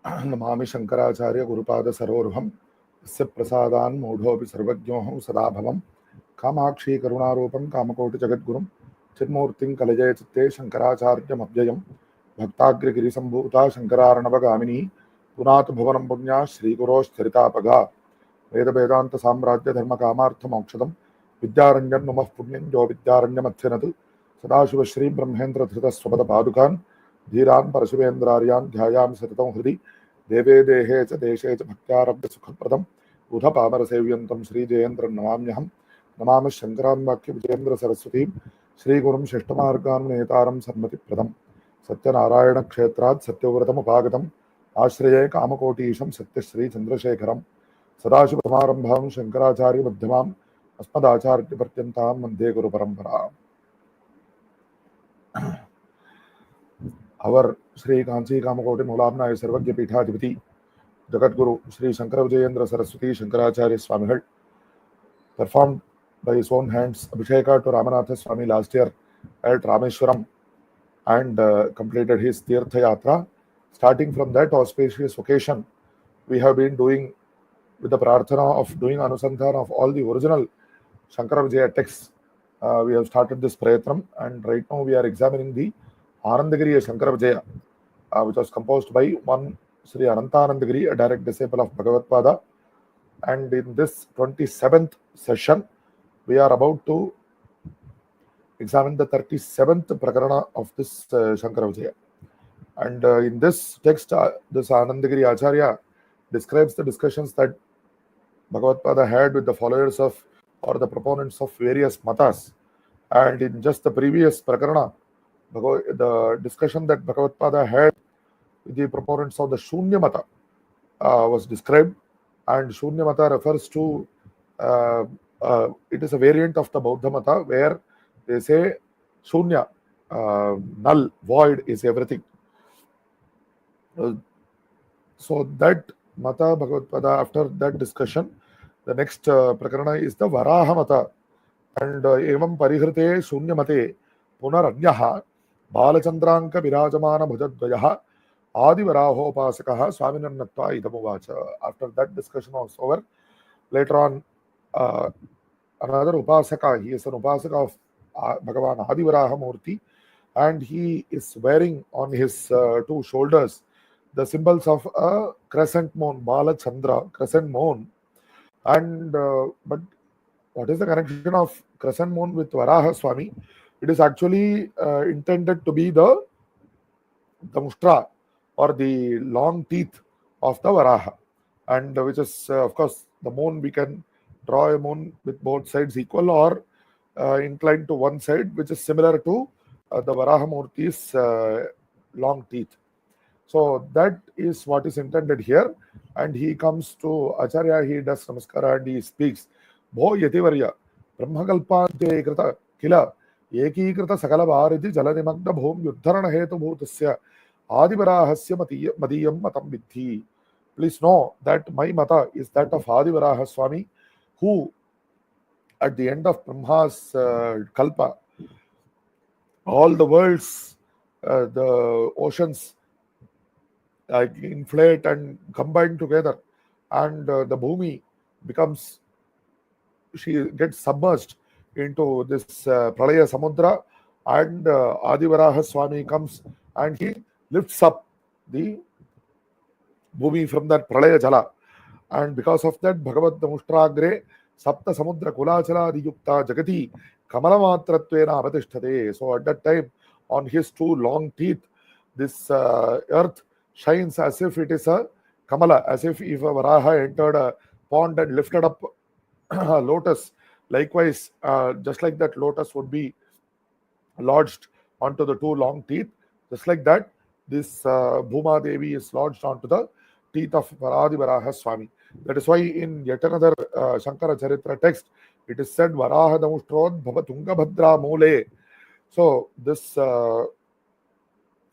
नमामि शंकराचार्य गुरुपाद सरोरुहं यस्य प्रसादान् मूढोऽपि सर्वज्ञोऽहं सदा भवं कामाक्षी करुणारूपं कामकोटि जगद्गुरुं चिन्मूर्तिं कलये चित्ते शंकराचार्यमव्ययं भक्ताग्रगिरिसम्भूता शंकरार्णवगामिनी पुनातु भुवनं पुण्या श्रीगुरोश्चरितापगा वेद साम्राज्य धर्म कामार्थ मोक्षदं विद्यारण्यं नमः पुण्यं जो विद्यारण्यमध्यनत् सदाशिव श्री ब्रह्मेन्द्र धृत स्वपद पादुकान् धीरान् परशुवेन्द्रार्यान् ध्यायामि सततं हृदि देवे देहे च देशे च भक्त्यारभ्य सुखप्रदम् उथ पामरसेव्यन्तं श्रीजयेन्द्रं नमाम्यहं नमामि शङ्करान् वाक्य विजयेन्द्र सरस्वतीं श्रीगुरुं शिष्टमार्गान् नेतारं सन्मतिप्रदं सत्यनारायणक्षेत्रात् सत्यव्रतमुपागतम् आश्रये कामकोटीशं सत्यश्रीचन्द्रशेखरं सदाशिवसमारम्भां शङ्कराचार्यमध्यमाम् अस्मदाचार्यपर्यन्तां वन्दे गुरुपरम्पराम्. Our Shri Kanchi Kamakoti Mulamna Sarvagya Pithadipati Jagadguru Shri Shankara Vijayam Saraswati Shankaracharya Swamigal performed by his own hands Abhisheka to Ramanatha Swami last year at Rameshwaram and completed his Tirtha Yatra. Starting from that auspicious occasion, we have been doing with the prarthana of doing Anusandhana of all the original Shankara Vijaya texts. We have started this prayatram, and right now we are examining the Anandagiriya Shankara Vijaya, which was composed by one Sri Anandagiri, a direct disciple of Bhagavatpāda. And in this 27th session, we are about to examine the 37th prakarana of this Shankara Vijaya. And in this text, this Anandagiri Acharya describes the discussions that Bhagavatpāda had with the followers of or the proponents of various matas. And in just the previous prakarana, the discussion that Bhagavatpāda had with the proponents of the Shunya Mata was described, and Shunya Mata refers to it is a variant of the Bauddha Mata where they say Shunya, null, void is everything. So that Mata Bhagavatpāda, after that discussion, the next prakarana is the Varaha Mata, and evam parihrite Shunya Mate punaranyah Balachandranka Virajamana Bhujadvayaha Adivarahopaasakaha Swaminannatva Idamuvacha. After that discussion was over, later on another Upasaka, he is an Upasaka of Bhagavan Adivaraha Murti, and he is wearing on his two shoulders the symbols of a crescent moon, Balachandra, crescent moon. And but what is the connection of crescent moon with Varaha Swami? It is actually intended to be the mushtra or the long teeth of the Varaha, and which is of course the moon. We can draw a moon with both sides equal or inclined to one side, which is similar to the Varaha Murti's long teeth. So that is what is intended here. And he comes to Acharya, he does namaskara and he speaks, Bho Yativarya, Brahmakalpante Krita Kila, Eki Krita Sakala Bharati Jalanimagda Bhom Yuddharana Hetu Bhutasya Adivarahasya Madiyam Matam Vidhi. Please know that my mata is that of Adivaraha Swami, who at the end of Brahma's Kalpa, all the worlds, the oceans, inflate and combine together, and the Bhumi becomes, she gets submerged into this Pralaya Samudra, and Adivaraha Swami comes and he lifts up the Bhumi from that Pralaya Jala, and because of that Bhagavat Mushtragre Sapta Samudra Kulachala Adiyukta Jagati Kamalamatrattvena Avatishthate. So at that time, on his two long teeth, this earth shines as if it is a Kamala, as if a Varaha entered a pond and lifted up a lotus. Likewise, just like that lotus would be lodged onto the two long teeth, just like that, this Bhuma Devi is lodged onto the teeth of Adivaraha Swami. That is why in yet another Shankara Charitra text, it is said Varaha Damushtrod Bhavatunga Bhadra Mole. So this when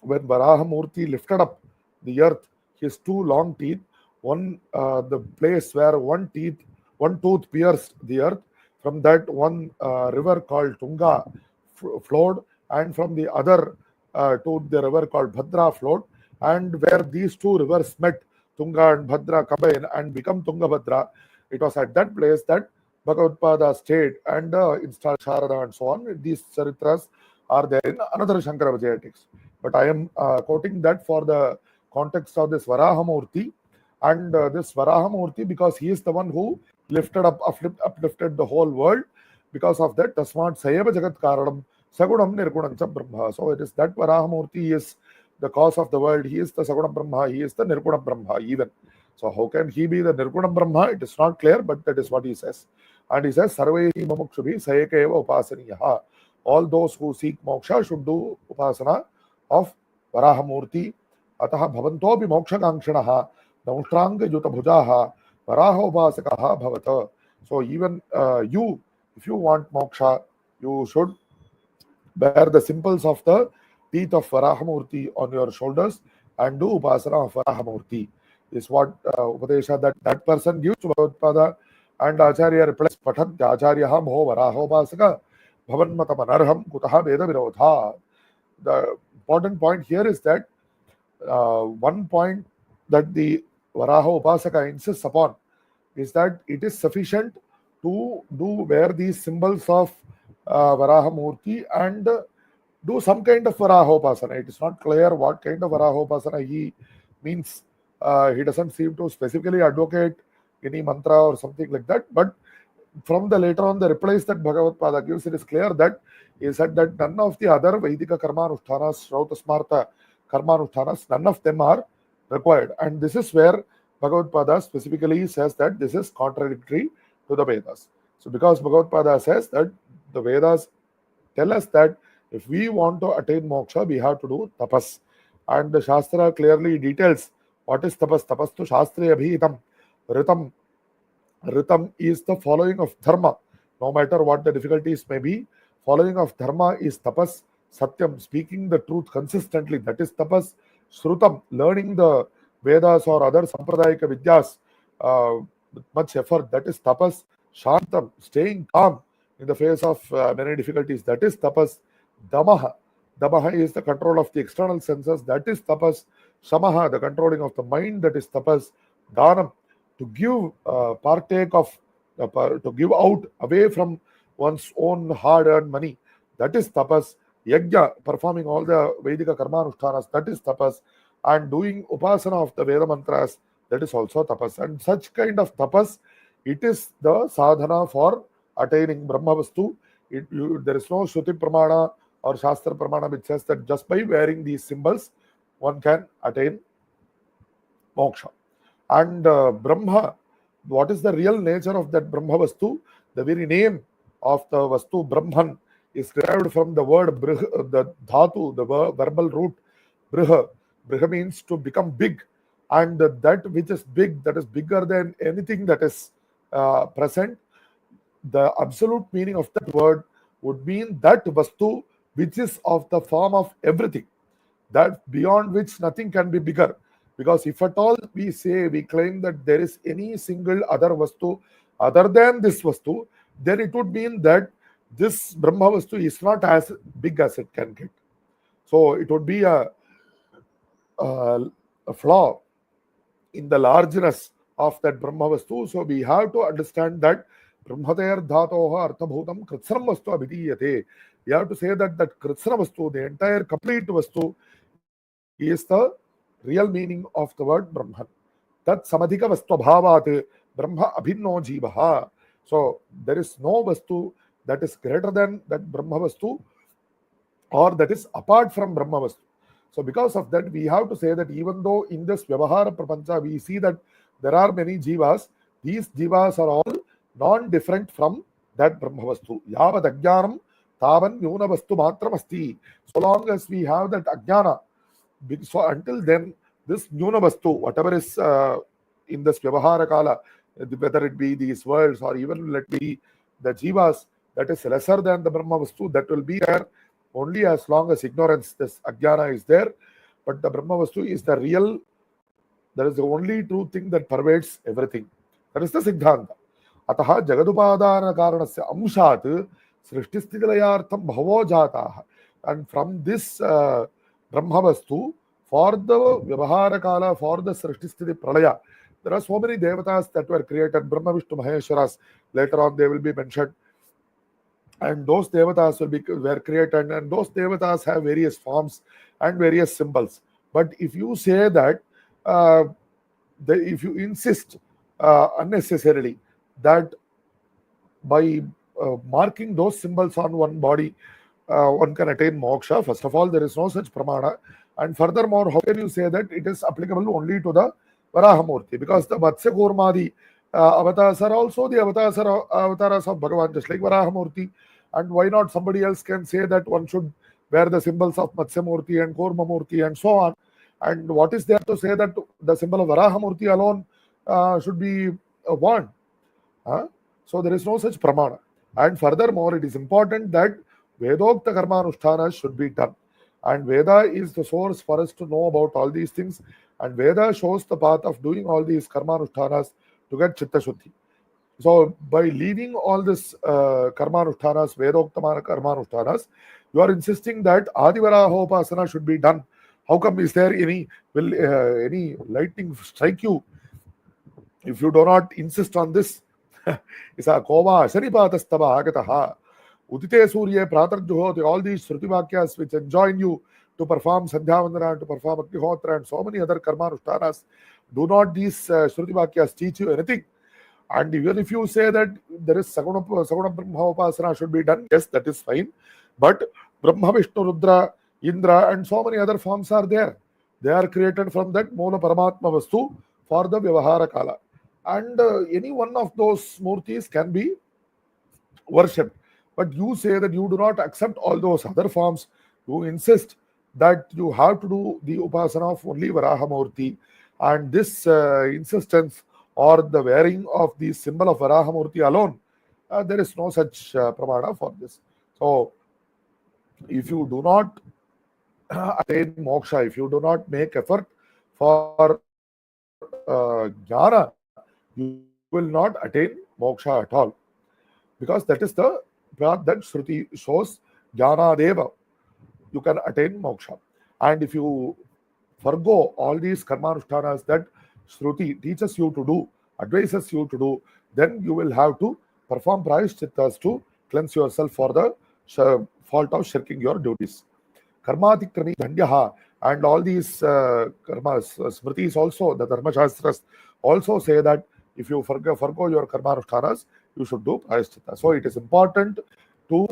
Varaha Murti lifted up the earth, his two long teeth, one the place where one tooth pierced the earth, from that one river called Tunga flowed, and from the other tooth the river called Bhadra flowed, and where these two rivers met, Tunga and Bhadra combine and become Tungabhadra, it was at that place that Bhagavatpāda stayed and installed Sharada and so on. These charitras are there in another Shankara Vijayam text. But I am quoting that for the context of this Varahamurti. And this Varahamurti, because he is the one who uplifted the whole world. Because of that, Tasmat Sayeva Jagat Karanam Sagunam Nirgunam Brahma. So it is that Varahamurti is the cause of the world. He is the Sagunam Brahma. He is the Nirgunam Brahma even. So how can he be the Nirgunam Brahma? It is not clear, but that is what he says. And he says, Sarvehi Mamukshubhi Sayeka Eva Upasaniyaha. All those who seek moksha should do upasana of Varahamurti. Ataha bhavantopi mokshakankshaнаha Namushtranga Yutabhujaha Varaha Upasakaha Bhavata. So even you, if you want moksha, you should bear the symbols of the teeth of Varahamurti on your shoulders and do upasana of Varahamurti. Is what Upadesha that person gives to Bhagavatpāda, and Acharya replies, Patantya Acharyaha Moho Varaho Upasaka Bhavanmatam Anarham Kutaha Veda Virodha. The important point here is that one point that the Varaha Upasaka insists upon is that it is sufficient to wear these symbols of Varahamurti and do some kind of Varaha Upasana. It is not clear what kind of Varaha Upasana he means. He doesn't seem to specifically advocate any mantra or something like that. But from the later on the replies that Bhagavatpāda gives, it is clear that he said that none of the other Vaidika Karmanushtanas, Shrauta Smarta Karmanushtanas, none of them are required. And this is where Bhagavatpāda specifically says that this is contradictory to the Vedas. So because Bhagavatpāda says that the Vedas tell us that if we want to attain moksha, we have to do tapas. And the Shastra clearly details what is tapas. Tapas to Shastre Abhihitam. Ritam. Ritam is the following of dharma. No matter what the difficulties may be, following of dharma is tapas. Satyam, speaking the truth consistently, that is tapas. Shrutam, learning the Vedas or other Sampradayika Vidyas with much effort, that is tapas. Shantam, staying calm in the face of many difficulties, that is tapas. Damaha, Damaha is the control of the external senses, that is tapas. Samaha, the controlling of the mind, that is tapas. Dhanam, to give partake of, to give out away from one's own hard-earned money, that is tapas. Yajna, performing all the Vedika Karmanushtanas, that is tapas. And doing upasana of the Veda mantras, that is also tapas. And such kind of tapas, it is the sadhana for attaining Brahmavastu. There is no Shruti Pramana or Shastra Pramana which says that just by wearing these symbols, one can attain moksha. And Brahma, what is the real nature of that Brahmavastu? The very name of the Vastu, Brahman, is derived from the word Brih, the Dhatu, the verbal root Briha. Briha means to become big. And that which is big, that is bigger than anything that is present, the absolute meaning of that word would mean that Vastu which is of the form of everything, that beyond which nothing can be bigger. Because if at all we claim that there is any single other Vastu other than this Vastu, then it would mean that this Brahma Vastu is not as big as it can get. So it would be a flaw in the largeness of that Brahma Vastu. So we have to understand that Brahmater Dhatoha Arthabhutam Kritsram Vastu Abhidiyate. We have to say that Kritsra Vastu, the entire complete Vastu, is the real meaning of the word Brahman. Tat Samadhika Vastu Bhavat Brahma Abhinno Jivaha. So there is no Vastu that is greater than that Brahma Vastu or that is apart from Brahma Vastu. So because of that, we have to say that even though in this Vyavahara Prapancha we see that there are many jivas, these jivas are all non-different from that Brahma Vastu. Yavad Ajnanam Tavan Yuna Vastu Matram Asti. So long as we have that Ajnana, so until then, this Yuna Vastu, whatever is in this Vyavahara Kala, whether it be these worlds or even let be the jivas, that is lesser than the Brahma Vastu, that will be there only as long as ignorance, this Ajnana is there. But the Brahma Vastu is the real, that is the only true thing that pervades everything. That is the Siddhanta. Ataha Jagadupadana Karanasya Amshat Srishtisthitilayartham Bhavo Jataha. And from this Brahma Vastu, For the Vyavahara Kala, for the Srishtisthiti Pralaya, there are so many devatas that were created, Brahma, Vishnu, Maheshwaras. Later on, they will be mentioned. And those devatas were created, and those devatas have various forms and various symbols. But if you say that, if you insist unnecessarily that by marking those symbols on one body, one can attain moksha, first of all, there is no such pramana. And furthermore, how can you say that it is applicable only to the Varahamurti? Because the Matsya Kurmadi avatars are also the avatars of Bhagavan, just like Varahamurti. And why not somebody else can say that one should wear the symbols of Matsya Murti and Kurma Murti and so on? And what is there to say that the symbol of Varahamurti alone should be worn? So there is no such pramana. And furthermore, it is important that Vedokta Karmanushthanas should be done. And Veda is the source for us to know about all these things. And Veda shows the path of doing all these Karmanushthanas to get Chitta Shuddhi. So by leaving all this Karmanushthanas, Vedokta Karmanushthanas, you are insisting that Adivaraha Upasana should be done. How come is there any lightning strike you if you do not insist on this? Isa koma sharipatastava agataha udite surye pratarjuhoti, all these Shruti Vakyas which enjoin you to perform Sandhya Vandana, to perform Agnihotra and so many other Karmanushthanas. Do not these Shruti Vakyas teach you anything? And even if you say that there is Saguna Brahma Upasana should be done, yes, that is fine. But Brahma, Vishnu, Rudra, Indra and so many other forms are there. They are created from that Mola Paramatma Vastu for the Vyavahara Kala. And any one of those murtis can be worshipped. But you say that you do not accept all those other forms. You insist that you have to do the Upasana of only Varahamurti. And this insistence or the wearing of the symbol of Varahamurti alone, there is no such pramana for this. So, if you do not attain moksha, if you do not make effort for jnana, you will not attain moksha at all. Because that is the path that Shruti shows, jnana deva, you can attain moksha. And if you forgo all these karmanushthanas that Shruti teaches you to do, advises you to do, then you will have to perform prayashchittas to cleanse yourself for the fault of shirking your duties. Karmatikrami Dandyaha, and all these karmas, smritis also, the Dharma Shastras also say that if you forgo your karmanushthanas, you should do prayashchitta. So it is important to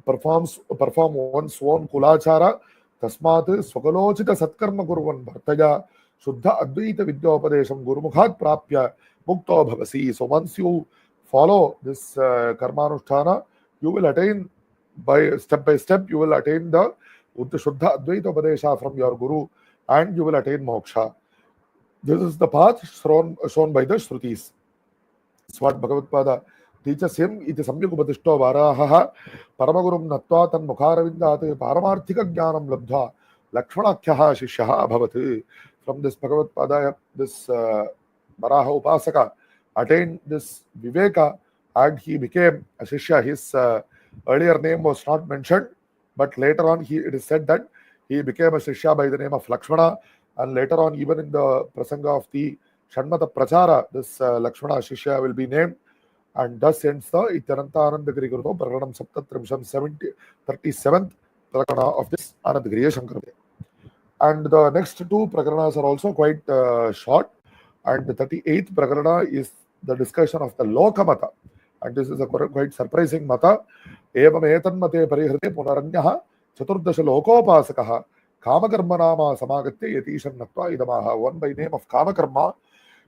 perform one's own kulachara. Tasmat swakalochita satkarma guruvan bhartaya shuddha advaita vidyopadesham gurumukhat prapya mukto bhavasi. So once you follow this karmanusthana, you will attain by step, you will attain the shuddha advaita upadesha from your guru, and you will attain moksha. This is the path shown by the Shrutis. It's what Bhagavatpāda teaches him. Iti samyak upadishto varahaha paramagurum natva tan mukharavindat paramarthika jnanam labdha lakshmanakyaha shishyaha abhavat. From this Bhagavatpāda, this Varaha Upasaka attained this Viveka and he became a Shishya. His earlier name was not mentioned, but later on it is said that he became a Shishya by the name of Lakshmana, and later on even in the Prasanga of the Shanmata Prachara, this Lakshmana Shishya will be named, and thus ends the Ityananta Anandagiri Guruto Prakanam Saptatrimsham 37th Prakana of this Anandagiriya Shankara. And the next two Prakaranas are also quite short, and the 38th Prakarana is the discussion of the Lokamata, and this is a quite surprising mata. Evam etanmate parihrite punaranyaha chaturdasha lokopasakaha kamakarmanama samagatya yatishan natva idamaha. One by name of Kamakarma,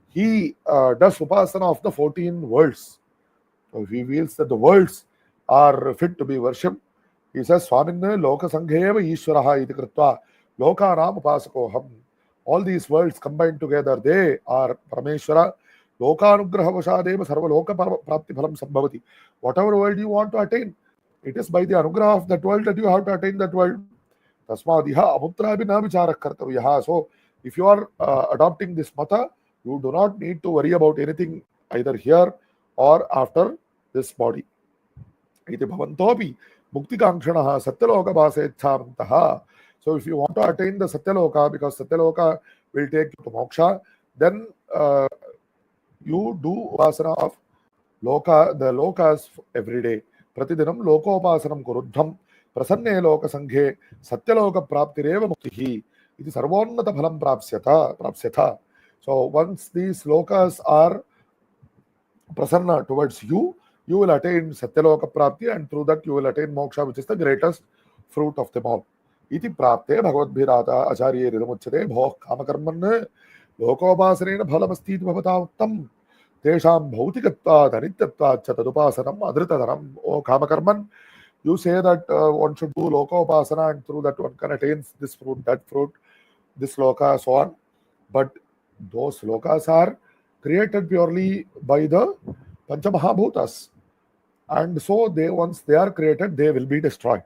he does upasana of the 14 worlds. So he feels that the worlds are fit to be worshipped. He says, Swaminna loka sangheva ishwaraha iti kritva lokanam upasakoham. All these worlds combined together, they are Parameshwara. Lokanugraha vashadeva sarva loka prapti phalam sambhavati. Whatever world you want to attain, it is by the anugraha of that world that you have to attain that world. Tasmadiha amutra abhi na vicharak kartavyaha. So if you are adopting this mata, you do not need to worry about anything either here or after this body. Iti bhavantopi mukti kankshanaha satyaloka bhasetchamantaha So if you want to attain the Satyaloka, because Satyaloka will take you to moksha, then you do upasana of the lokas every day. Pratidinam lokopasanam kuruddham prasanne loka sanghe satyaloka praptireva muktihi iti sarvonnata phalam prapsyatha. So once these lokas are prasanna towards you, you will attain satyaloka prapti, and through that you will attain moksha, which is the greatest fruit of them all. Iti prapte bhagavadbhirata acharye ridamuchyate bhoh kamakarman lokopasarena phalamasti iti bhavata uttam tesham bhautikatvat anityatvat cha tadupasanam adritadaram. O kamakarman, you say that one should do lokopasana, and through that one can attain this fruit, that fruit, this loka, so on. But those lokas are created purely by the Panchamahabhutas, and so once they are created, they will be destroyed.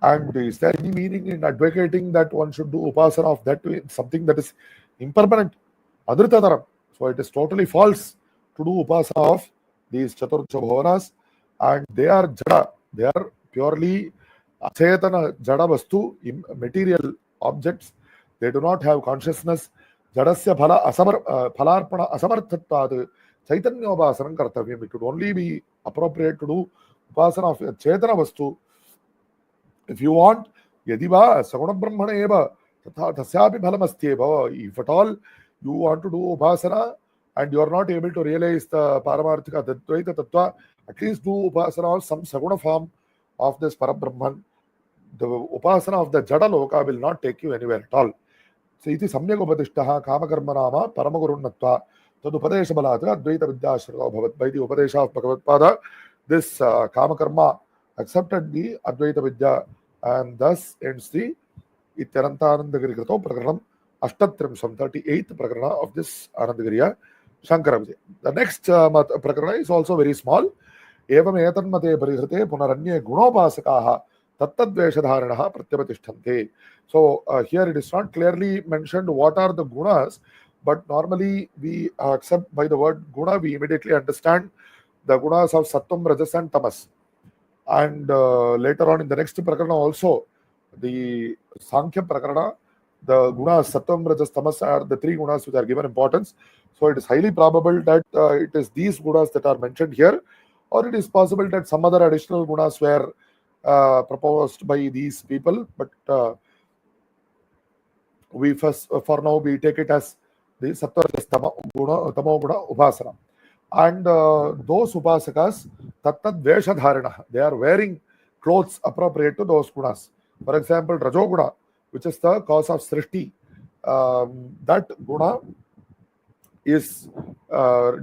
And is there any meaning in advocating that one should do upasana of that something that is impermanent, adritadaram? So it is totally false to do upasana of these Chaturcha Bhavanas, and they are jada, they are purely achetana jada vastu, material objects. They do not have consciousness. Jadasya phalarpana asamarthatvad chaitanyopasana kartavyam. It would only be appropriate to do upasana of chetana vastu. If you want, yadiva saguna brahmana eva tasyapi phalamasti eva. If at all you want to do upasana and you are not able to realize the paramarthika dvaita tattva, at least do upasana of some saguna form of this parabrahman. The upasana of the jada loka will not take you anywhere at all. So iti samyak upadishtaha kamakarma nama paramagurunatva tadupadesha balatra advaita vidyashrita bhavat. By the upadesha of Bhagavatpāda, this kamakarma accepted the advaita vidya, and thus ends the Anandagiri Krito Prakaranam Ashtatrimsam, 38th Prakarana of this Anandagiriya Shankara Vijayam. The next Prakarana is also very small. Evam etanmate parihrite punaranye gunopasakaha tattadveshadharanaha pratyapatishthante. So here it is not clearly mentioned what are the gunas, but normally we accept by the word guna, we immediately understand the gunas of Sattvam, Rajas and Tamas. And later on in the next Prakarana also, the Sankhya Prakarana, the gunas Sattvam, Rajas, Tamas are the three gunas which are given importance. So it is highly probable that it is these gunas that are mentioned here, or it is possible that some other additional gunas were proposed by these people, but we first, for now, we take it as the Sattva, Rajas, Tamo Guna Upasana. And those upasakas, tattad veshadharana, they are wearing clothes appropriate to those gunas. For example, Rajoguna, which is the cause of Srishti, that guna is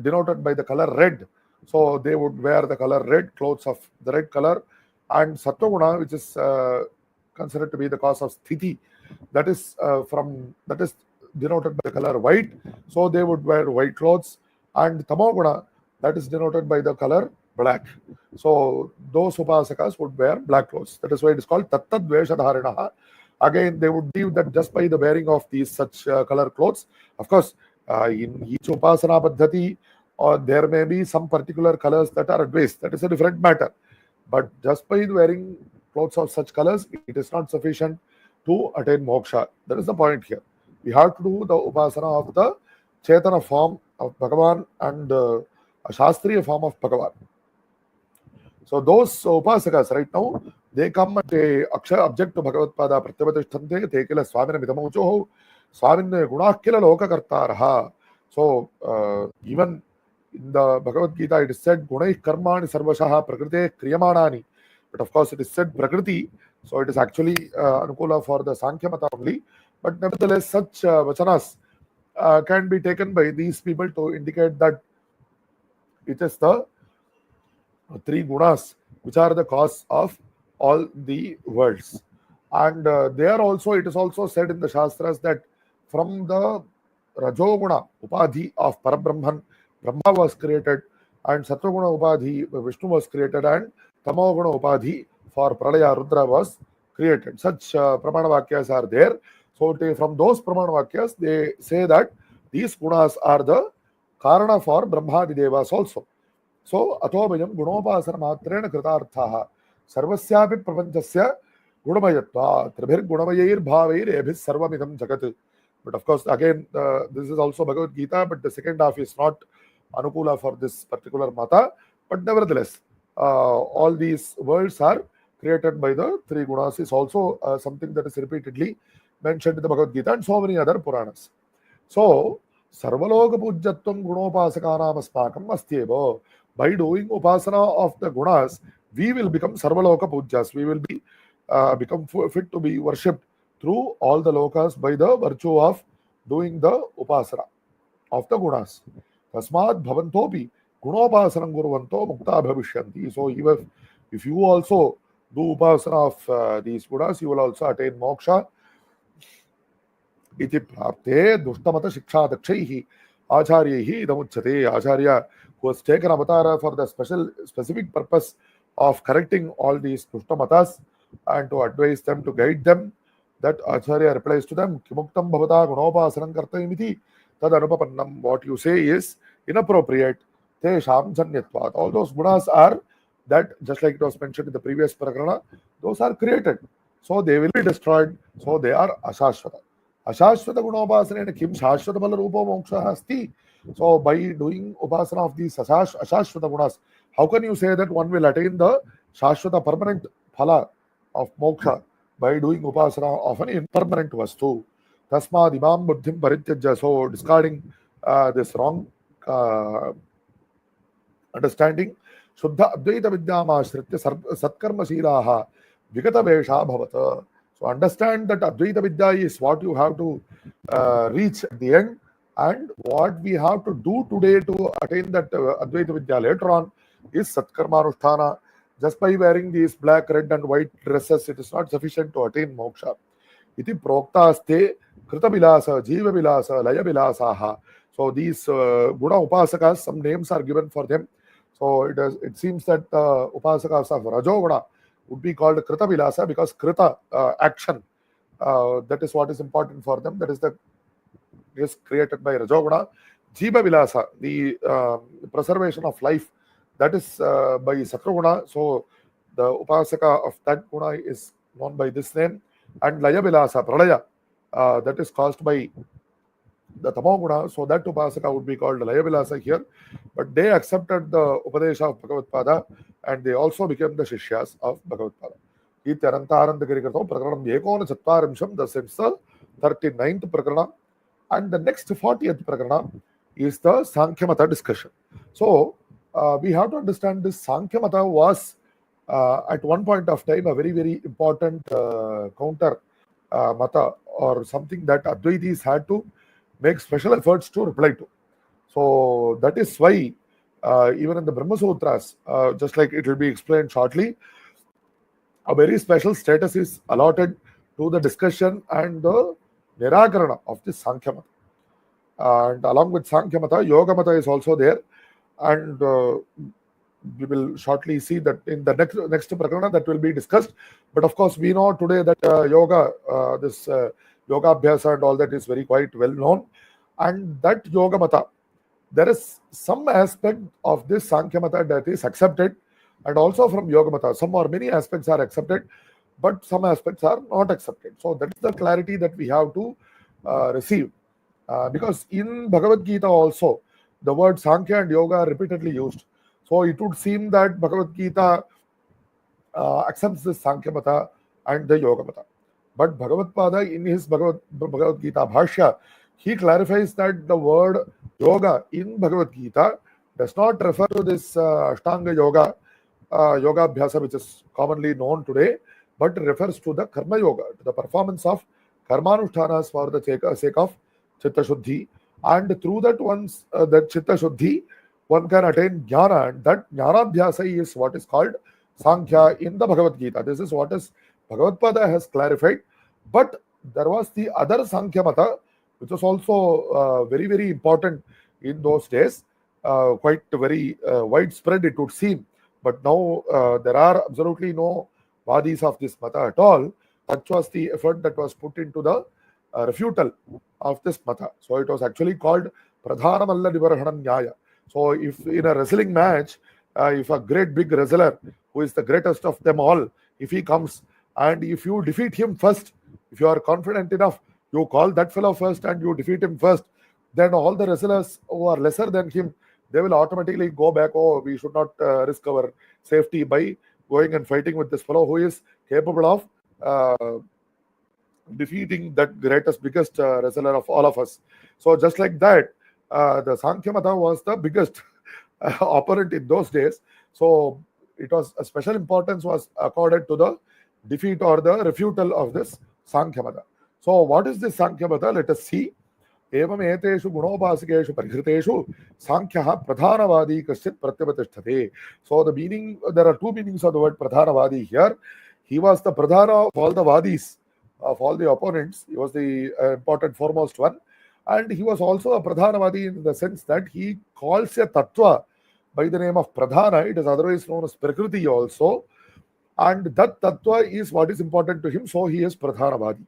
denoted by the color red. So they would wear the color red, clothes of the red color. And Sattva-guna, which is considered to be the cause of Sthiti, that is denoted by the color white. So they would wear white clothes. And Tamoguna, that is denoted by the color black. So those upasakas would wear black clothes. That is why it is called Tattad Veshadharanaha. Again, they would believe that just by the wearing of these such color clothes, of course, in each upasana paddhati, or there may be some particular colors that are advised. That is a different matter. But just by wearing clothes of such colors, it is not sufficient to attain moksha. That is the point here. We have to do the upasana of the Chaitana form of Bhagavan and a Shastriya form of Bhagavan. So those upasakas right now, they come and they object to Bhagavatpāda Pratyapatishtante tekila Swamina Midamochoho Swamin Gunakila Lokakartaraha. So even in the Bhagavad Gita it is said Gunai Karmani Sarvashaha Prakrite Kriyamanani. But of course it is said Prakriti, so it is actually Anukula for the Sankhya Mata only. But nevertheless, such vachanas can be taken by these people to indicate that it is the three gunas which are the cause of all the worlds. And there also, it is also said in the Shastras that from the Rajoguna Upadhi of Parabrahman, Brahma was created, and Sattva-guna Upadhi, Vishnu was created, and Tamoguna Upadhi for Pralaya Rudra was created. Such Pramana Vakyas are there. So from those Pramana Vakyas, they say that these gunas are the Karana for Brahmadi Devas also. So, Atobhayam Gunopasana Matrena Kritarthaha Sarvasyapi Prapanchasya Gunamayatva, Tribhir Gunamayair Bhavair Ebhis Sarvamidam Jagat. But of course, again, this is also Bhagavad Gita, but the second half is not Anukula for this particular mata. But nevertheless, all these worlds are created by the three gunas is also something that is repeatedly mentioned in the Bhagavad Gita and so many other Puranas. So, Sarvaloka Pujyatvam Gunopasakanam Aspakam Astyeva. By doing upasana of the gunas, we will become Sarvaloka Pujas. We will be become fit to be worshipped through all the lokas by the virtue of doing the upasana of the gunas. Tasmad bhavantopi gunopasanam guruvanto mukta bhavishyanti. So even if you also do upasana of these gunas, you will also attain moksha. Iti prapte dushtamata shiksha dakshaihi acharyahi idamuchyate. Acharya who has taken avatara for the specific purpose of correcting all these dushtamatas and to advise them, to guide them, that Acharya replies to them, Kimuktam bhavata gunopasanam kartayamiti tad anupapannam. What you say is inappropriate. Tesham janyatvat. All those gunas are that, just like it was mentioned in the previous paragraph, those are created. So they will be destroyed. So they are ashashvata. Ashashvata gunopasanena kim shashvata bala rupa moksha asti. So by doing upasana of these ashashvata gunas, how can you say that one will attain the shashvata permanent phala of moksha by doing upasana of an impermanent vastu? Tasmad imam buddhim parityaja. So discarding this wrong understanding, Shuddha Advaita Vidyam Ashritya Satkarma Shilaha Vigata Vesha Bhavata. So understand that Advaita Vidya is what you have to reach at the end, and what we have to do today to attain that Advaita Vidya later on is Satkarma Anusthana. Just by wearing these black, red and white dresses, it is not sufficient to attain moksha. Iti proktaste krita vilasa, jiva vilasa, laya vilasaha. So these guna upasakas, some names are given for them. So it seems that upasakas of Rajoguna would be called krita vilasa because krita, action, that is what is important for them. That is the is created by Rajoguna. Jiva vilasa, the preservation of life, that is by Satruguna. So the upasaka of that guna is known by this name. And Laya Vilasa, Pralaya, that is caused by the Tamoguna. So that upasaka would be called Laya Vilasa here. But they accepted the Upadesha of Bhagavatpāda and they also became the Shishyas of Bhagavatpāda. Iti Anandagiri Prakaranam Ekona Chatvarimsham, the sense the 39th Prakaranam. And the next 40th Prakaranam is the Sankhya Mata discussion. So we have to understand this Sankhya Mata was at one point of time a very, very important counter mata, or something that Advaitis had to make special efforts to reply to. So that is why even in the Brahma Sutras, just like it will be explained shortly, a very special status is allotted to the discussion and the Nirakarana of this Sankhya Mata. And along with Sankhya Mata, Yoga Mata is also there. And we will shortly see that in the next prakarana that will be discussed. But of course, we know today that yoga, this yoga abhyasa and all that is very quite well known. And that Yoga Mata, there is some aspect of this Sankhya Mata that is accepted, and also from Yoga Mata, some or many aspects are accepted, but some aspects are not accepted. So that is the clarity that we have to receive. Because in Bhagavad Gita also, the word Sankhya and Yoga are repeatedly used. So it would seem that Bhagavad Gita accepts this Sankhya Mata and the Yoga Mata. But Bhagavatpāda in his Bhagavad Gita Bhashya, he clarifies that the word Yoga in Bhagavad Gita does not refer to this Ashtanga Yoga, Yoga Abhyasa, which is commonly known today, but refers to the Karma Yoga, to the performance of Karmanushtanas for the sake of Chitta Shuddhi. And through that that Chitta Shuddhi, one can attain Jnana, and that Jnana Abhyasa is what is called Sankhya in the Bhagavad Gita. This is what is Bhagavatpāda has clarified. But there was the other Sankhya Mata, which was also very, very important in those days, quite very widespread it would seem. But now there are absolutely no Vadis of this Mata at all. That was the effort that was put into the refutal of this Mata. So it was actually called Pradhana Malla Nivarhana Nyaya. So if in a wrestling match, if a great big wrestler, who is the greatest of them all, if he comes, And if you defeat him first, if you are confident enough, you call that fellow first and you defeat him first, then all the wrestlers who are lesser than him, they will automatically go back. Oh, we should not risk our safety by going and fighting with this fellow who is capable of defeating that greatest, biggest wrestler of all of us. So just like that, the Sankhya Mata was the biggest opponent in those days. So it was a special importance was accorded to the defeat or the refutal of this Sankhya Mata. So what is this Sankhya Mata? Let us see. एवं एतेषु गुणोपासकेषु परिहृतेषु सांख्यः प्रधानवादी कश्चित् प्रत्यवतिष्ठते. So the meaning, there are two meanings of the word pradhanavadi here. He was the pradhana of all the vadis, of all the opponents. He was the important foremost one, and he was also a pradhanavadi in the sense that he calls a tattva by the name of pradhana. It is otherwise known as prakriti also, and that tattva is what is important to him, so he is pradhanavadi.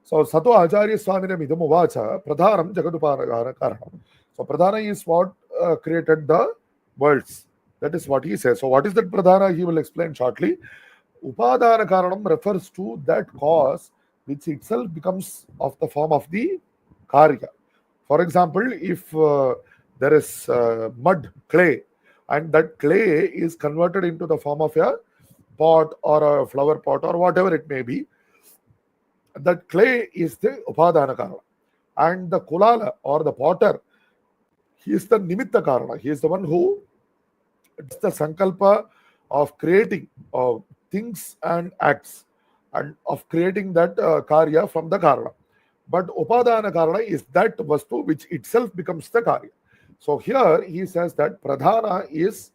So Sato Acharya Swaminam idam uvacha pradhanam jagadupanagana karanam. So pradhana is what created the worlds. That is what he says. So what is that pradhana? He will explain shortly. Upadana karanam refers to that cause which itself becomes of the form of the karya. For example, if there is mud, clay, and that clay is converted into the form of a pot or a flower pot or whatever it may be, that clay is the upadana karana, and the kulala or the potter, he is the nimitta karana. He is the one who it's the sankalpa of creating things and acts, and of creating that karya from the karana. But upadana karana is that vastu which itself becomes the karya. So here he says that pradhana is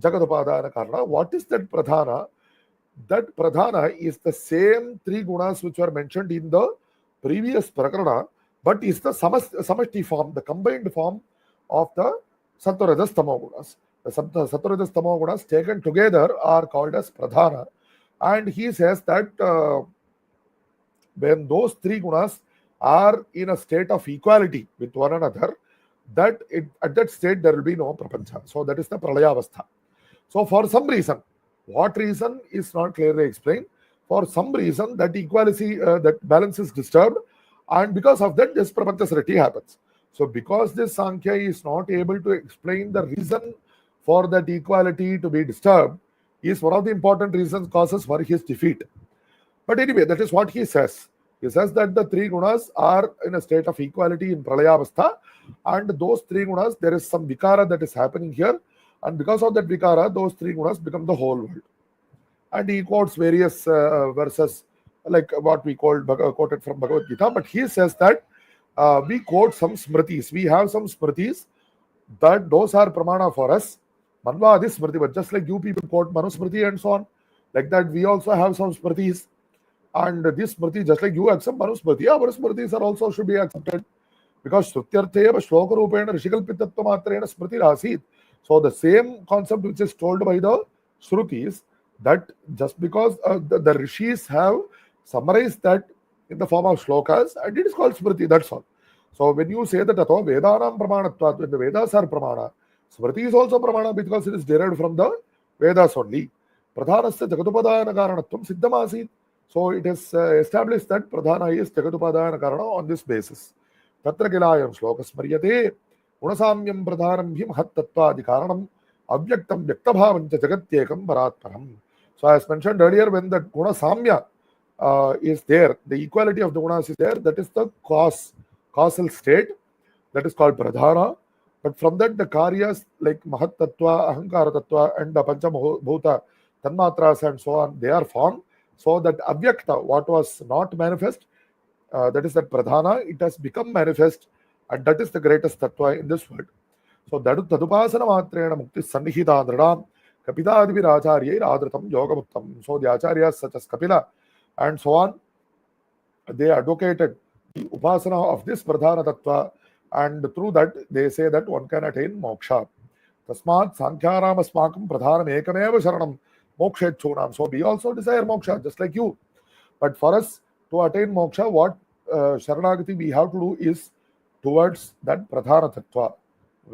jagat upadana karana. What is that pradhana? That pradhana is the same three gunas which were mentioned in the previous prakarana, but is the samashti form, the combined form of the sattva-rajas tamo gunas. The sattva-rajas tamo gunas taken together are called as pradhana. And he says that when those three gunas are in a state of equality with one another, that at that state there will be no prapancha. So that is the pralayavastha. So for some reason, what reason is not clearly explained. For some reason, that equality, that balance is disturbed, and because of that, this prapancha sriti happens. So, because this Sankhya is not able to explain the reason for that equality to be disturbed, is one of the important reasons, causes for his defeat. But anyway, that is what he says. He says that the three gunas are in a state of equality in pralayavastha, and those three gunas, there is some vikara that is happening here. And because of that vikara, those three gunas become the whole world. And he quotes various verses, like what we quoted from Bhagavad Gita. But he says that we quote some smritis. We have some smritis that those are pramana for us. Manvadi smriti, but just like you people quote Manusmriti and so on, like that we also have some smritis. And this smriti, just like you accept Manusmriti, our smritis are also should be accepted. Because Shrutyartheva Shloka Rupena Rishikalpitatva Matrena Smriti Rasit. So the same concept which is told by the Shrutis, that just because the Rishis have summarized that in the form of shlokas, and it is called Smriti, that's all. So when you say that Ato Vedanam Pramanatvat, when the Vedas are Pramana, Smriti is also Pramana because it is derived from the Vedas only. Pradhanasya Jagatupadayana Karanatvam Siddhamasit. So it is established that Pradhana is Jagatupadayana Karana on this basis. Tatra Kilayam Shlokas Maryate. Gunasamyam pradhanam him hat tattva adhikaranam avyaktam vyaktabhavancha jagatyekam paratparam. So as mentioned earlier, when the gunasamya is there, the equality of the gunas is there, that is the causal state, that is called pradhana. But from that the karyas like mahat tattva, ahankara tattva and the panchabhuta, tanmatras and so on, they are formed. So that avyakta, what was not manifest, that is that pradhana, it has become manifest. And that is the greatest tattva in this world. So that is tadupasana matrena mukti sannihita nridam kapitadivir acharya radhatam yogamuttam. So the acharyas such as Kapila and so on, they advocated the upasana of this pradhana tattva, and through that they say that one can attain moksha. Tasmat sankharam asmakam pradhanam ekameva sharanam mokshechunam. So we also desire moksha just like you. But for us to attain moksha, what sharanagati we have to do is towards that pradhana tattva.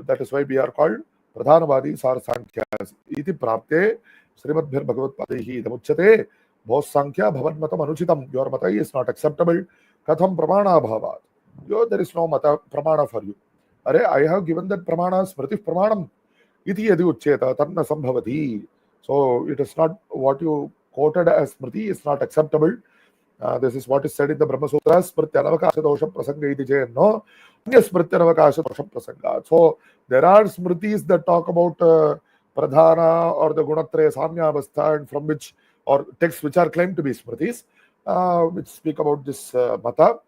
That is why we are called pradhanavadis or sankhyas. Iti prapte Srimad Bhagavatpāda damuchyate Bhos Sankhya Bhavanmatam Anuchitam. Your mata is not acceptable. Katham Pramana Bhavat. There is no mata Pramana for you. Are I have given that Pramana Smriti Pramanam. Iti yadi ucheta tanna sambhavati. So it is not what you quoted as Smriti is not acceptable. This is what is said in the Brahma Sutras. Smrityanavakasha dosha prasanga iti che no. Anya smrityanavakasha dosha prasanga. So there are Smritis that talk about Pradhana or the Gunatraya Samya Avastha, and from which, or texts which are claimed to be Smritis, which speak about this mata.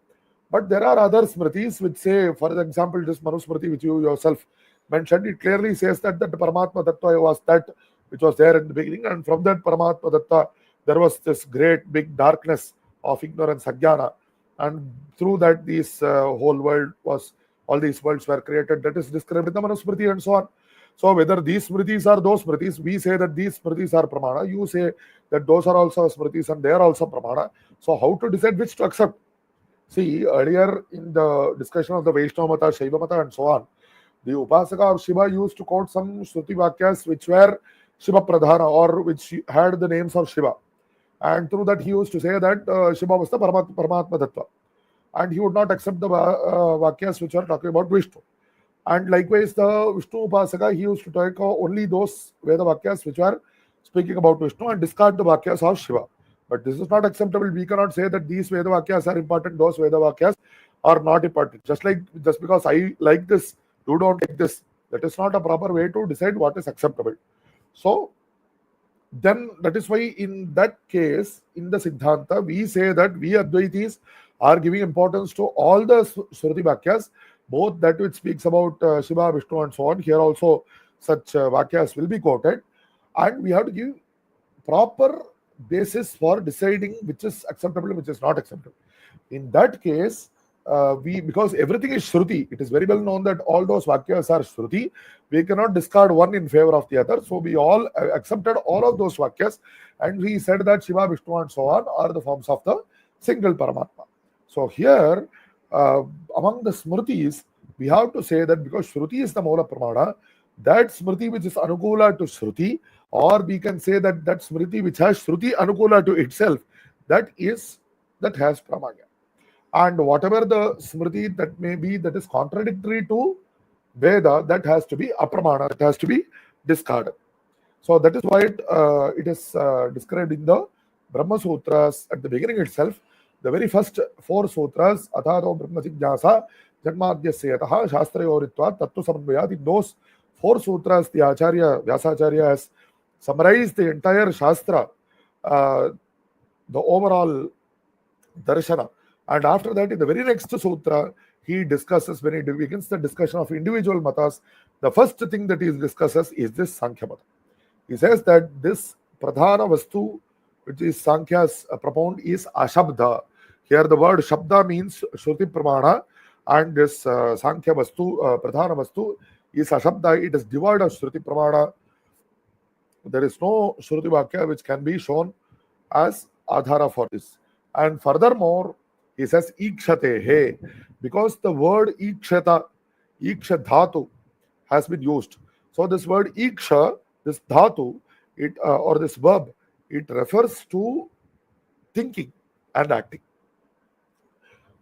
But there are other Smritis which say, for example, this Manusmriti which you yourself mentioned, it clearly says that the Paramatma Tattva was that which was there in the beginning, and from that Paramatma Tattva there was this great big darkness of ignorance, Ajnana, and through that this whole world was, all these worlds were created. That is described in the Manusmriti and so on. So whether these Smritis are those Smritis, we say that these Smritis are Pramana, you say that those are also Smritis and they are also Pramana. So how to decide which to accept? See, earlier in the discussion of the Vaishnava Mata, Shaiva Mata and so on, the Upasaka of Shiva used to quote some Shruti Vakyas which were Shiva Pradhana or which had the names of Shiva. And through that he used to say that Shiva was the Paramatma Tattva. And he would not accept the Vakyas which are talking about Vishnu. And likewise, the Vishnu Upasaka, he used to take only those Veda Vakyas which are speaking about Vishnu and discard the Vakyas of Shiva. But this is not acceptable. We cannot say that these Veda Vakyas are important, those Veda Vakyas are not important. Just because I like this, you don't like this. That is not a proper way to decide what is acceptable. So then that is why in that case, in the Siddhanta, we say that we Advaitis are giving importance to all the Shruti Vakyas, both that which speaks about Shiva, Vishnu and so on. Here also such Vakyas will be quoted, and we have to give proper basis for deciding which is acceptable and which is not acceptable. In that case, because everything is Shruti, it is very well known that all those Vakyas are Shruti. We cannot discard one in favor of the other. So we all accepted all of those Vakyas, and we said that Shiva, Vishnu and so on are the forms of the single Paramatma. So here, among the Smritis, we have to say that because Shruti is the Mola Pramana, that Smriti which is Anukula to Shruti, or we can say that that Smriti which has Shruti Anukula to itself, that has Pramanya. And whatever the Smriti that may be that is contradictory to Veda, that has to be Apramana, that has to be discarded. So that is why it is described in the Brahma Sutras at the beginning itself. The very first 4 sutras, Athato Brahma Jignasa, Jagmadhyasya Yataha, Shastrayoritvat, Tattva Samanvayat. In those 4 sutras, the Acharya, Vyasacharya has summarized the entire Shastra, the overall Darshana. And after that, in the very next sutra, he discusses, when he begins the discussion of individual matas, the first thing that he discusses is this Sankhya Mata. He says that this Pradhana Vastu, which is Sankhya's propound, is Ashabda. Here the word Shabda means Shruti Pramana, and this Sankhya Vastu, Pradhana Vastu, is Ashabda. It is devoid of Shruti Pramana. There is no Shruti Vakya which can be shown as Adhara for this. And furthermore, he says Ikshate, because the word Ikshata, Ikshadhatu has been used. So this word Iksha, this Dhatu, or this verb, it refers to thinking and acting.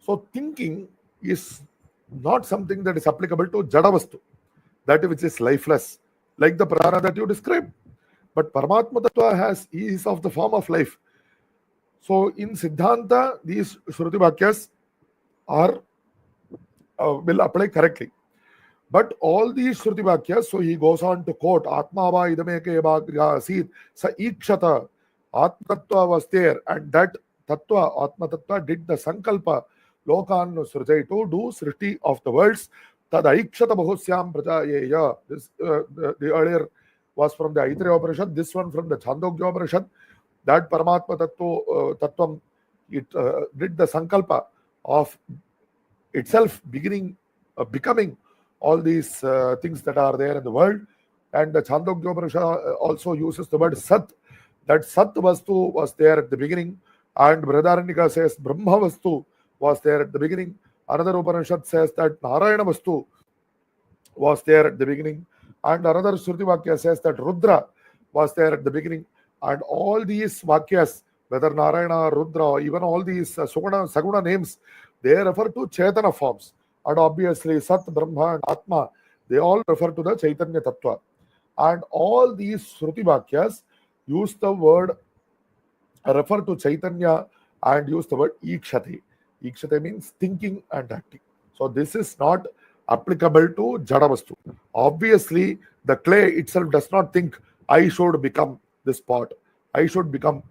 So thinking is not something that is applicable to Jadavastu, that which is lifeless, like the Pradhana that you described. But Paramatma Tattva is of the form of life. So in Siddhanta, these Shruti Vakyas will apply correctly. But all these Shruti Vakyas, so he goes on to quote, Atma va idameke bhagya asit, sa ikshata, Atma Tattva was there, and that Tattva, Atma Tattva, did the Sankalpa, Lokan Srujai, to do Srishti of the worlds, Tad Aikshata Bahusyam Prajayeya. This, the earlier was from the Aitreya Upanishad, this one from the Chandogya Upanishad. That Paramatma Tattvam, it did the Sankalpa of itself becoming all these things that are there in the world. And the Chandogya Upanishad also uses the word Sat. That Sat Vastu was there at the beginning. And Brihadaranyaka says Brahma Vastu was there at the beginning. Another Upanishad says that Narayana Vastu was there at the beginning. And another Shruti Vakya says that Rudra was there at the beginning. And all these Vakyas whether Narayana, Rudra, even all these Saguna names, they refer to Chaitana forms. And obviously, Sat, Brahma, and Atma, they all refer to the Chaitanya Tattva. And all these Shruti Vakyas use the word, refer to Chaitanya, and use the word Ikshate. Ikshate means thinking and acting. So this is not applicable to Jadavastu. Obviously, the clay itself does not think, I should become this pot, I should become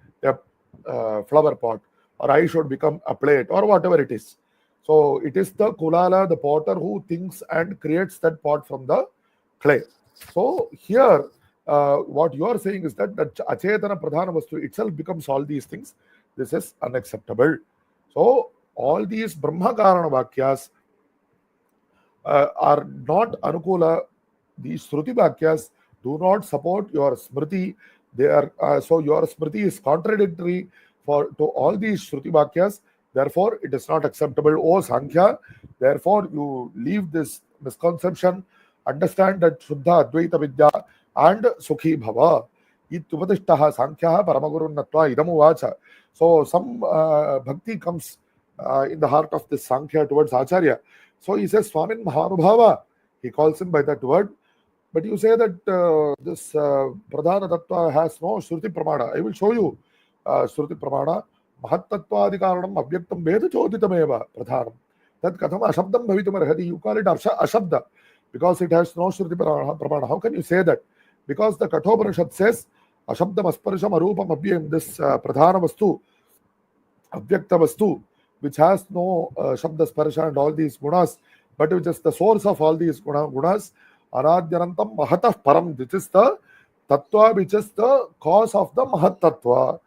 a flower pot, or I should become a plate, or whatever it is. So it is the Kulala, the potter, who thinks and creates that pot from the clay. So here, what you are saying is that Achetana Pradhana Vastu itself becomes all these things. This is unacceptable. So all these Brahma Karana Vakyas are not Anukula. These Shruti Vakyas do not support your Smriti. They are so your Smriti is contradictory to all these Shruti Vakyas. Therefore, it is not acceptable. O Sankhya, therefore you leave this misconception. Understand that Shuddha Advaita Vidya and Sukhi Bhava. Ityupadishtaha Sankhya Paramaguru Natva Idamu Vacha. So some bhakti comes in the heart of this Sankhya towards Acharya. So he says Swamin Mahanubhava. He calls him by that word. But you say that this Pradhana Tattva has no Shruti Pramana. I will show you Shruti Pramana. Mahattatvadikaranam abhyaktam veda choditameva pradhanam. That katham ashabdam bhavitum arhati. You call it ashabda because it has no Shruti Pramana. How can you say that? Because the Kathopanishad says ashabdam asparsham arupam abhyam. This pradhana vastu, abhyakta vastu, which has no shabda sparsha and all these gunas, but which is the source of all these gunas, anadyanantam mahatah param. This is the tattva which is the cause of the mahat tattva.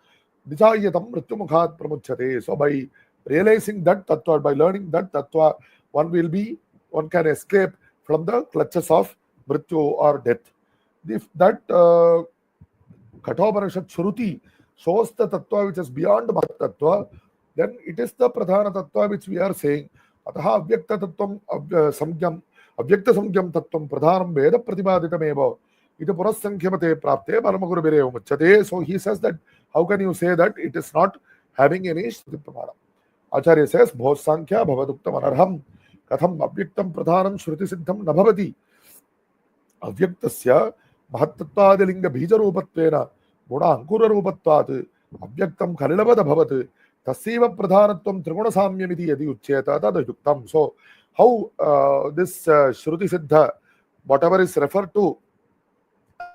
Vijayatam mrityumukhat pramuchyate. So by realizing that tattva, by learning that tattva, one can escape from the clutches of mrityu or death. If that Kathopanishad Shruti shows the tattva which is beyond mahat tattva, then it is the pradhana tattva which we are saying. Ataha avyakta tattvam samgyam avyakta samgyam tattvam pradhanam veda pratibaditameva iti purasankhymate prapte paramaguru bireva muchyate. So he says that how can you say that it is not having any Shruti Pramana? Acharya says bhos sankhya bhavaduktam anarham katham avyaktam pradhanam shruti siddham nabhavati avyaktasya mahattatvadilinga bija rupatvena guna ankura rupatvat avyaktam khalilavad bhavat tasyiva pradhanatvam triguna samyamiti yadi uchyeta tadayuktam. So how this Shruti Siddha, whatever is referred to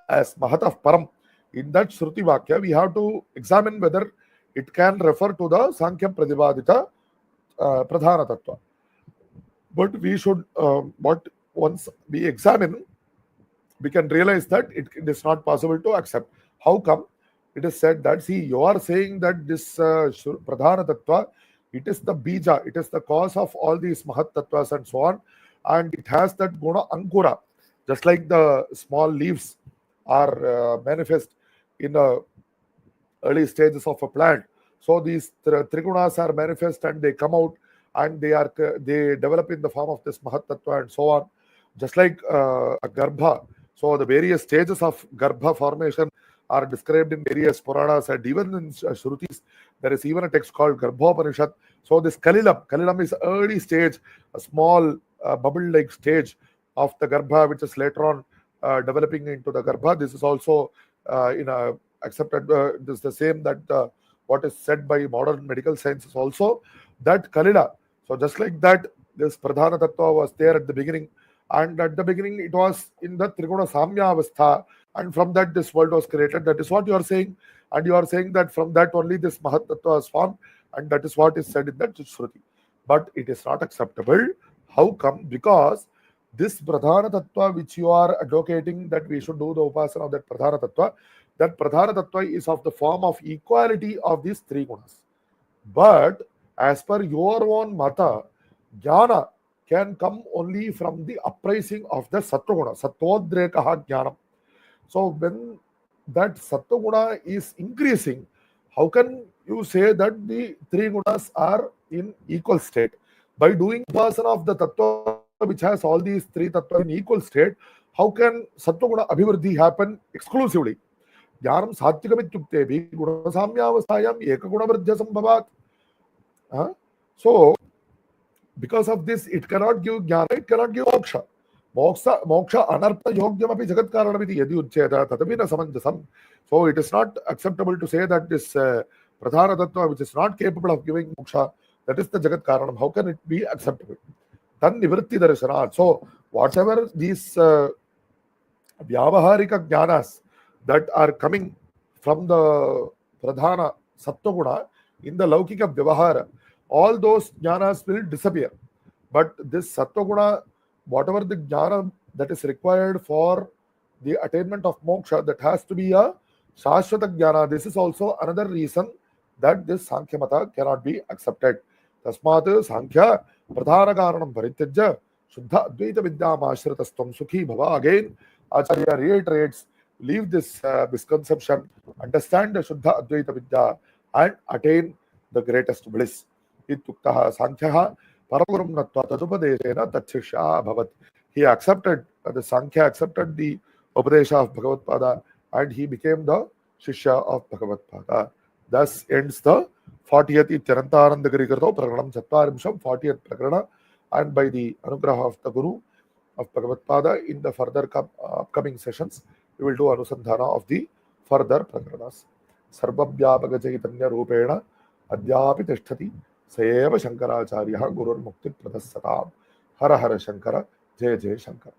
as Mahatah Param, in that Shruti Vakya, we have to examine whether it can refer to the Sankhya Pratibadita Pradhana Tattva. But we should, once we examine, we can realize that it is not possible to accept. How come? It is said that, see, you are saying that this Pradhana Tattva, it is the bija, it is the cause of all these Mahat Tattvas and so on, and it has that Guna Ankura, just like the small leaves are manifest in the early stages of a plant. So these trigunas are manifest and they come out and they develop in the form of this Mahat Tattva and so on. Just like a Garbha. So the various stages of Garbha formation are described in various Puranas, and even in Shrutis, there is even a text called Garbhopanishad. So this Kalilam is early stage, a small bubble-like stage of the Garbha, which is later on developing into the Garbha. This is also accepted. This is the same that what is said by modern medical sciences also, that Kalila. So just like that, this Pradhana Tattva was there at the beginning, and at the beginning it was in the Triguna Samya Avastha, and from that this world was created. That is what you are saying, and you are saying that from that only this Mahat Tattva was formed, and that is what is said in that Shruti. But it is not acceptable. How come? Because this Pradhana Tattva which you are advocating that we should do the upasana of that Pradhana Tattva is of the form of equality of these three gunas. But as per your own mata, jnana can come only from the uprising of the Sattva guna, Sattvodrekaha jnanam. So when that Sattva guna is increasing, how can you say that the three gunas are in equal state? By doing upasana of the Tattva which has all these three Tattva in equal state, how can Sattva guna abhivriddhi happen exclusively? ज्ञानं सात्विकमित्युक्तेऽपि गुणसाम्यावस्थायाम् एकगुणवृद्ध्यसम्भवात्. So because of this it cannot give jnana, it cannot give moksha. Moksha anartha yogyam api jagat karanam iti yadi uchcheta tadapi na samanjasam. So it is not acceptable to say that this pradhana tattva which is not capable of giving moksha, that is the jagat karanam. How can it be acceptable? Tan nivritti darshanat. So whatever these vyavaharika jnanas that are coming from the pradhana sattva guna in the laukika vyavahara, all those jnanas will disappear. But this sattva guna, whatever the jnana that is required for the attainment of moksha, that has to be a shashvata jnana. This is also another reason that this Sankhya Mata cannot be accepted. Tasmat Sankhya pradhana karanam parityajya shuddha advaita vidyam ashritastam sukhi bhava. Again, Acharya reiterates, leave this misconception, understand the shuddha advaita vidya and attain the greatest bliss. Ituktaha Sankhyaha Paragurum Natva Tadupadeshena Tatshishya Bhavat. He accepted, the Sankhya accepted the Upadesha of Bhagavatpāda and he became the Shishya of Bhagavatpāda. Thus ends the 40th Ityaranta Anandagiri Krito Prakaranam Chattvarimsham 40th Prakarana, and by the Anugraha of the Guru of Bhagavatpāda in the further upcoming sessions we will do Anusandhana of the further Prakaranas. Sarvabhyapaka Chaitanya Rupena Adyapi Tishtati Sayeva Shankaracharya Gurur Mukti Pradasatam. Hara Hara Shankara, Jai Jai Shankara.